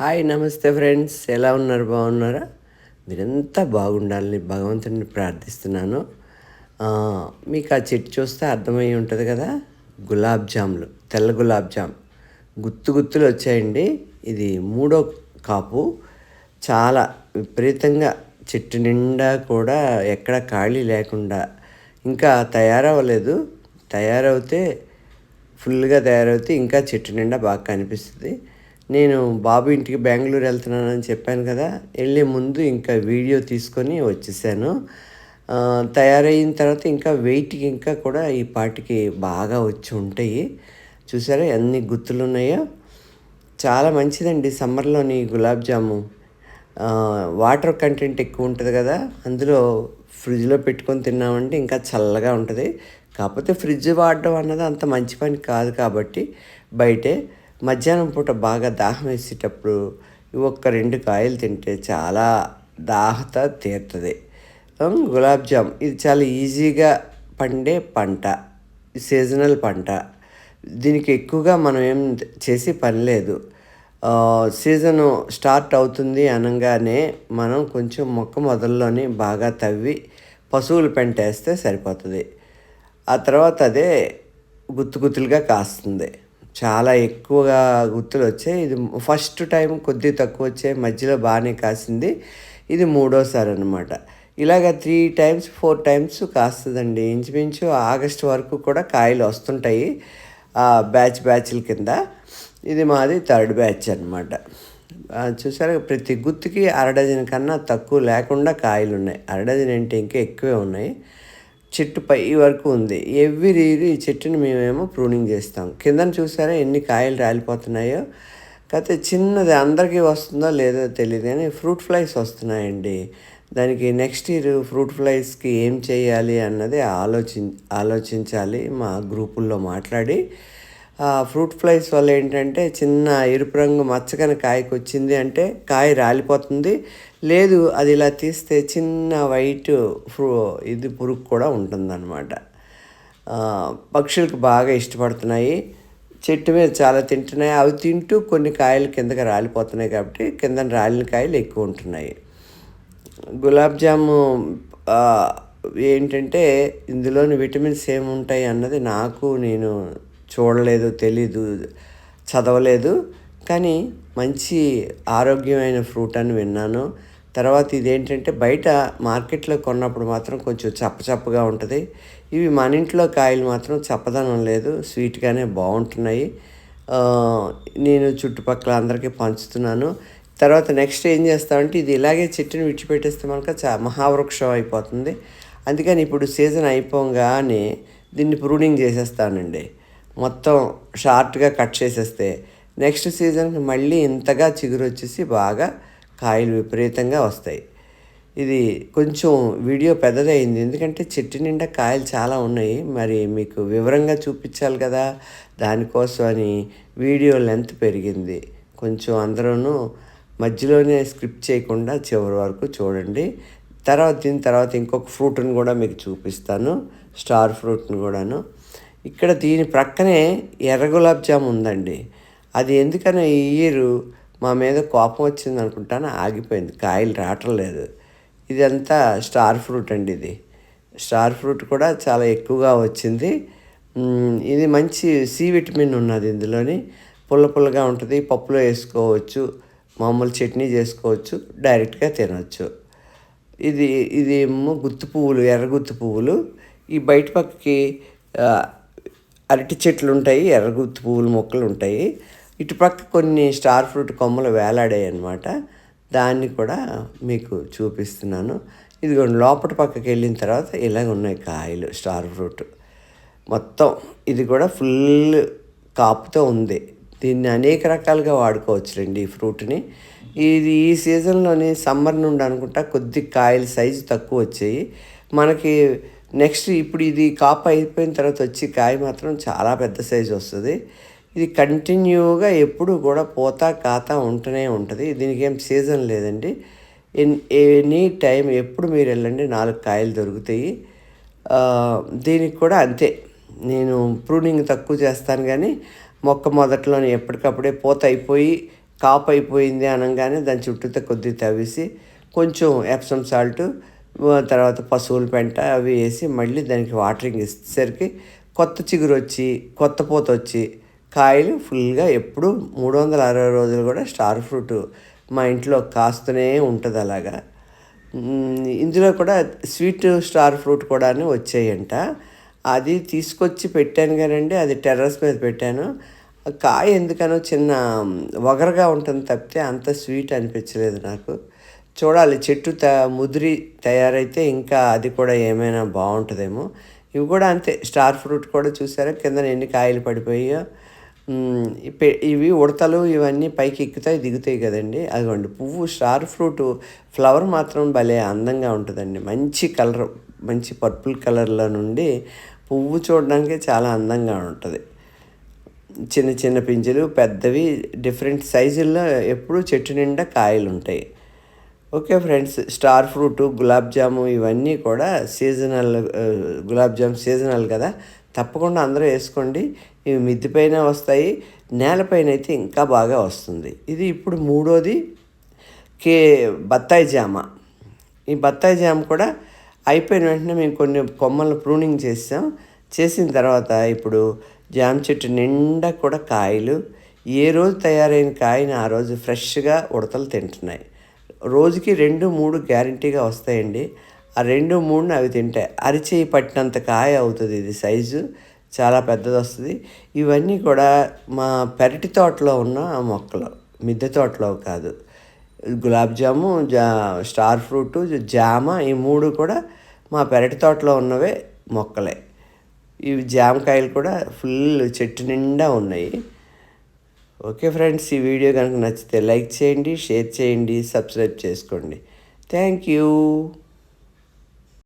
Hi నమస్తే friends, ఎలా ఉన్నారు? బాగున్నారా? మీరంతా బాగుండాలని భగవంతుడిని ప్రార్థిస్తున్నాను. ఆ, మీకు ఆ చెట్టు చూస్తే అర్థమై ఉంటుంది కదా, గులాబ్ జాములు, తెల్ల గులాబ్ జామ్ గుత్తు గుత్తులు వచ్చాయండి. ఇది మూడో కాపు. చాలా విపరీతంగా చెట్టు నిండా కూడా ఎక్కడ ఖాళీ లేకుండా ఇంకా తయారవ్వలేదు. తయారవుతే ఫుల్గా తయారవుతే ఇంకా చెట్టు నిండా బాగా కనిపిస్తుంది. నేను బాబు ఇంటికి బెంగళూరు వెళ్తున్నానని చెప్పాను కదా, వెళ్ళే ముందు ఇంకా వీడియో తీసుకొని వచ్చేసాను. తయారైన తర్వాత ఇంకా వెయిట్కి ఇంకా కూడా ఈ పాటికి బాగా వచ్చి ఉంటాయి. చూసారా ఎన్ని గుత్తులు ఉన్నాయో. చాలా మంచిదండి సమ్మర్లోని గులాబ్ జాము. వాటర్ కంటెంట్ ఎక్కువ ఉంటుంది కదా, అందులో ఫ్రిడ్జ్లో పెట్టుకొని తిన్నామంటే ఇంకా చల్లగా ఉంటుంది. కాకపోతే ఫ్రిడ్జ్ వాడడం అన్నది అంత మంచి పని కాదు కాబట్టి బయటే మధ్యాహ్నం పూట బాగా దాహం వేసేటప్పుడు ఒక్క 2 కాయలు తింటే చాలా దాహత తీరుతుంది. గులాబ్ జామ్ ఇది చాలా ఈజీగా పండే పంట, సీజనల్ పంట. దీనికి ఎక్కువగా మనం ఏం చేసి పని లేదు. సీజను స్టార్ట్ అవుతుంది అనగానే మనం కొంచెం మొక్క మొదల్లోని బాగా తవ్వి పశువులు పెంటేస్తే సరిపోతుంది. ఆ తర్వాత అదే గుత్తు గుత్తులుగా కాస్తుంది. చాలా ఎక్కువగా గుత్తులు వచ్చాయి. ఇది ఫస్ట్ టైం కొద్దిగా తక్కువ వచ్చాయి, మధ్యలో బాగానే కాసింది. ఇది మూడోసారి అనమాట. ఇలాగ 3 టైమ్స్ 4 టైమ్స్ కాస్తుందండి. ఇంచుమించు ఆగస్టు వరకు కూడా కాయలు వస్తుంటాయి బ్యాచ్ల కింద. ఇది మాది 3rd బ్యాచ్ అనమాట. చూసారా, ప్రతి గుత్తుకి 1/2 డజన్ కన్నా తక్కువ లేకుండా కాయలు ఉన్నాయి. 1/2 డజన్ అంటే ఇంకా ఎక్కువే ఉన్నాయి. చెట్టు పై వరకు ఉంది. ఎవ్రీ ఇయర్ ఈ చెట్టుని మేమేమో ప్రూనింగ్ చేస్తాం. కిందన చూసారా ఎన్ని కాయలు రాలిపోతున్నాయో. కాకపోతే చిన్నది అందరికీ వస్తుందో లేదో తెలియదు కానీ ఫ్రూట్ ఫ్లైస్ వస్తున్నాయండి. దానికి నెక్స్ట్ ఇయర్ ఫ్రూట్ ఫ్లైస్కి ఏం చేయాలి అన్నది ఆలోచించాలి. మా గ్రూపుల్లో మాట్లాడి ఫ్రూట్ ఫ్లైస్ వల్ల ఏంటంటే చిన్న ఎరుపు రంగు మచ్చకన కాయకు వచ్చింది అంటే కాయ రాలిపోతుంది. లేదు అది ఇలా తీస్తే చిన్న వైట్ ఇది పురుగు కూడా ఉంటుందన్నమాట. పక్షులకు బాగా ఇష్టపడుతున్నాయి. చెట్టు మీద చాలా తింటున్నాయి. అవి తింటూ కొన్ని కాయలు కిందకి రాలిపోతున్నాయి కాబట్టి కింద రాలిన కాయలు ఎక్కువ ఉంటున్నాయి. గులాబ్ జాము ఏంటంటే ఇందులోని విటమిన్స్ ఏముంటాయి అన్నది నేను చూడలేదు, తెలీదు, చదవలేదు. కానీ మంచి ఆరోగ్యమైన ఫ్రూట్ అని విన్నాను. తర్వాత ఇదేంటంటే బయట మార్కెట్లో కొన్నప్పుడు మాత్రం కొంచెం చప్పచప్పగా ఉంటుంది. ఇవి మన ఇంట్లో కాయలు మాత్రం చప్పదనం లేదు, స్వీట్గానే బాగుంటున్నాయి. నేను చుట్టుపక్కల అందరికీ పంచుతున్నాను. తర్వాత నెక్స్ట్ ఏం చేస్తామంటే ఇది ఇలాగే చెట్టుని విడిచిపెట్టేస్తే మనకు మహావృక్షం అయిపోతుంది. అందుకని ఇప్పుడు సీజన్ అయిపోగానే దీన్ని ప్రూనింగ్ చేసేస్తానండి. మొత్తం షార్ట్గా కట్ చేసేస్తే నెక్స్ట్ సీజన్కి మళ్ళీ ఇంతగా చిగురు వచ్చేసి బాగా కాయలు విపరీతంగా వస్తాయి. ఇది కొంచెం వీడియో పెద్దదైంది ఎందుకంటే చెట్టు నిండా కాయలు చాలా ఉన్నాయి. మరి మీకు వివరంగా చూపించాలి కదా, దానికోసం అని వీడియో లెంత్ పెరిగింది. కొంచెం అందరూ మధ్యలోనే స్క్రిప్ట్ చేయకుండా చివరి వరకు చూడండి. దీని తర్వాత ఇంకొక ఫ్రూట్ని కూడా మీకు చూపిస్తాను, స్టార్ ఫ్రూట్ని కూడాను. ఇక్కడ దీని ప్రక్కనే ఎర్ర గులాబ్ జామ్ ఉందండి. అది ఎందుకని ఈ ఇయర్ మా మీద కోపం వచ్చింది అనుకుంటాను, ఆగిపోయింది, కాయలు రావటం లేదు. ఇదంతా స్టార్ ఫ్రూట్ అండి. ఇది స్టార్ ఫ్రూట్ కూడా చాలా ఎక్కువగా వచ్చింది. ఇది మంచి సి విటమిన్ ఉన్నది ఇందులోని. పుల్లగా ఉంటుంది, పప్పులో వేసుకోవచ్చు, మామూలు చట్నీ చేసుకోవచ్చు, డైరెక్ట్గా తినవచ్చు. ఇది ఏమో గుత్తు పువ్వులు, ఎర్ర గుత్తు పువ్వులు. ఈ బయట పక్కకి అరటి చెట్లు ఉంటాయి, ఎర్రగుత్తి పువ్వుల మొక్కలు ఉంటాయి. ఇటుపక్క కొన్ని స్టార్ ఫ్రూట్ కొమ్మలు వేలాడాయి అన్నమాట. దాన్ని కూడా మీకు చూపిస్తున్నాను. ఇదిగోండి, లోపల పక్కకి వెళ్ళిన తర్వాత ఇలాగ ఉన్నాయి కాయలు, స్టార్ ఫ్రూట్ మొత్తం. ఇది కూడా ఫుల్ కాపుతో ఉంది. దీన్ని అనేక రకాలుగా వాడుకోవచ్చులేండి ఈ ఫ్రూట్ని. ఇది ఈ సీజన్లోని సమ్మర్ నుండి అనుకుంటా కొద్ది కాయల సైజు తక్కువ వచ్చాయి మనకి. నెక్స్ట్ ఇప్పుడు ఇది కాపు అయిపోయిన తర్వాత వచ్చి కాయ మాత్రం చాలా పెద్ద సైజు వస్తుంది. ఇది కంటిన్యూగా ఎప్పుడు కూడా పోతా కాతా ఉంటూనే ఉంటుంది. దీనికి ఏం సీజన్ లేదండి. ఎనీ టైం ఎప్పుడు మీరు వెళ్ళండి 4 కాయలు దొరుకుతాయి. దీనికి కూడా అంతే, నేను ప్రూనింగ్ తక్కువ చేస్తాను కానీ మొక్క మొదట్లోనే ఎప్పటికప్పుడే పూత అయిపోయి కాపు అయిపోయింది అనగానే దాని చుట్టూతో కొద్దిగా తవ్వేసి కొంచెం ఎప్సమ్ సాల్ట్ తర్వాత పశువుల పెంట అవి వేసి మళ్ళీ దానికి వాటరింగ్ ఇచ్చేసరికి కొత్త చిగురు వచ్చి కొత్త పూత వచ్చి కాయలు ఫుల్గా ఎప్పుడు 360 రోజులు కూడా స్టార్ ఫ్రూట్ మా ఇంట్లో కాస్తూనే ఉంటుంది అలాగా. ఇందులో కూడా స్వీట్ స్టార్ ఫ్రూట్ కూడా వచ్చాయంట. అది తీసుకొచ్చి పెట్టాను కానండి, అది టెర్రస్ మీద పెట్టాను. కాయ ఎందుకనో చిన్న వగరగా ఉంటుంది తప్పితే అంత స్వీట్ అనిపించలేదు నాకు. చూడాలి, చెట్టు ముదిరి తయారైతే ఇంకా అది కూడా ఏమైనా బాగుంటుందేమో. ఇవి కూడా అంతే, స్టార్ ఫ్రూట్ కూడా చూసారా కింద ఎన్ని కాయలు పడిపోయాయో. ఇవి ఉడతలు ఇవన్నీ పైకి ఎక్కుతాయి దిగుతాయి కదండి. అదిగోండి పువ్వు స్టార్ ఫ్రూట్ ఫ్లవర్ మాత్రం భలే అందంగా ఉంటుందండి. మంచి కలర్, మంచి పర్పుల్ కలర్లో నుండి పువ్వు చూడడానికి చాలా అందంగా ఉంటుంది. చిన్న చిన్న పింజలు పెద్దవి డిఫరెంట్ సైజుల్లో ఎప్పుడూ చెట్టు నిండా కాయలు ఉంటాయి. ఓకే ఫ్రెండ్స్, స్టార్ ఫ్రూటు గులాబ్ జాము ఇవన్నీ కూడా సీజనల్. గులాబ్ జామ్ సీజనల్ కదా, తప్పకుండా అందరూ వేసుకోండి. ఇవి మిద్దె పైన వస్తాయి, నేలపైన అయితే ఇంకా బాగా వస్తుంది. ఇది ఇప్పుడు మూడోది బత్తాయి జామ. ఈ బత్తాయి జామ కూడా అయిపోయిన వెంటనే మేము కొన్ని కొమ్మలు ప్రూనింగ్ చేసిన తర్వాత ఇప్పుడు జామ చెట్టు నిండా కూడా కాయలు. ఏ రోజు తయారైన కాయని ఆ రోజు ఫ్రెష్గా ఉడతలు తింటున్నాయి. రోజుకి 2-3 గ్యారంటీగా వస్తాయండి. ఆ 2-3 అవి తింటాయి. అరిచేయి పట్టినంత కాయ అవుతుంది ఇది సైజు, చాలా పెద్దది వస్తుంది. ఇవన్నీ కూడా మా పెరటి తోటలో ఉన్న మొక్కలు, మిద్దె తోటలో కాదు. గులాబ్ జాము, స్టార్ ఫ్రూటు, జామ ఈ 3 కూడా మా పెరటి తోటలో ఉన్నవే మొక్కలే. ఇవి జామకాయలు కూడా ఫుల్ చెట్టు నిండా ఉన్నాయి. ఓకే ఫ్రెండ్స్, ఈ వీడియో కనుక నచ్చితే లైక్ చేయండి, షేర్ చేయండి, సబ్స్క్రైబ్ చేసుకోండి. Thank you.